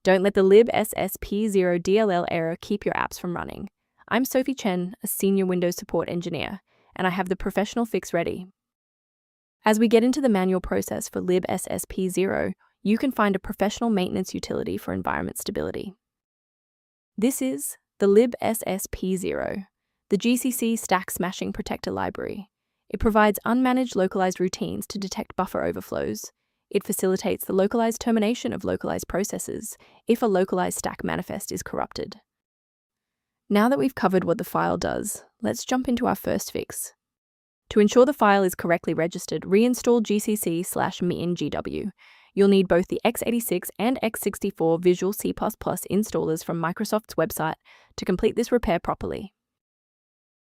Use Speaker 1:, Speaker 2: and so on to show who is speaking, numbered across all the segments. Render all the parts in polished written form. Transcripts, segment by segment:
Speaker 1: Don't let the libssp-0.dll error keep your apps from running. I'm Sophie Chen, a senior Windows support engineer, and I have the professional fix ready. As we get into the manual process for libssp-0, you can find a professional maintenance utility for environment stability. This is the libssp-0, the GCC Stack Smashing Protector library. It provides unmanaged localized routines to detect buffer overflows. It facilitates the localized termination of localized processes if a localized stack manifest is corrupted. Now that we've covered what the file does, let's jump into our first fix. To ensure the file is correctly registered, reinstall GCC/MinGW. You'll need both the x86 and x64 Visual C++ installers from Microsoft's website to complete this repair properly.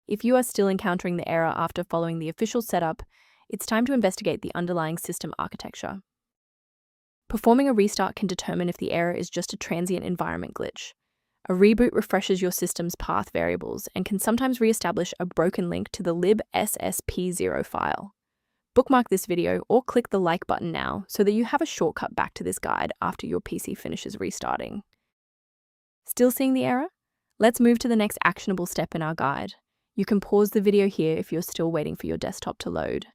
Speaker 1: If you are still encountering the error after following the official setup, it's time to investigate the underlying system architecture. Performing a restart can determine if the error is just a transient environment glitch. A reboot refreshes your system's path variables and can sometimes re-establish a broken link to the libssp-0 file. Bookmark this video or click the like button now so that you have a shortcut back to this guide after your PC finishes restarting. Still seeing the error? Let's move to the next actionable step in our guide. You can pause the video here if you're still waiting for your desktop to load.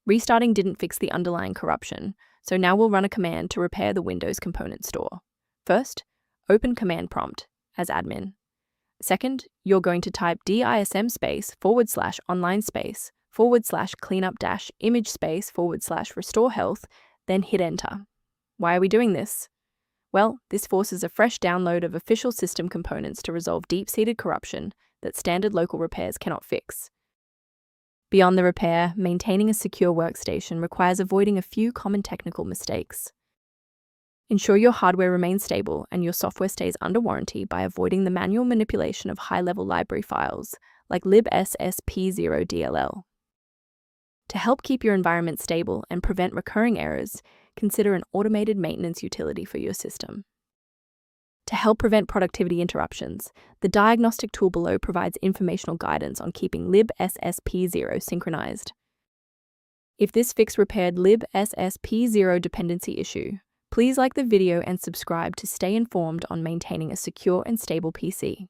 Speaker 1: Restarting didn't fix the underlying corruption, so now we'll run a command to repair the Windows component store. First, open command prompt as admin. Second, you're going to type dism/online/cleanup-image/restore health, then hit enter. Why are we doing this? Well, this forces a fresh download of official system components to resolve deep-seated corruption that standard local repairs cannot fix. Beyond the repair, maintaining a secure workstation requires avoiding a few common technical mistakes. Ensure your hardware remains stable and your software stays under warranty by avoiding the manual manipulation of high-level library files like libssp-0.dll. To help keep your environment stable and prevent recurring errors, consider an automated maintenance utility for your system. To help prevent productivity interruptions, the diagnostic tool below provides informational guidance on keeping libssp-0 synchronized. If this fix repaired libssp-0 dependency issue, please like the video and subscribe to stay informed on maintaining a secure and stable PC.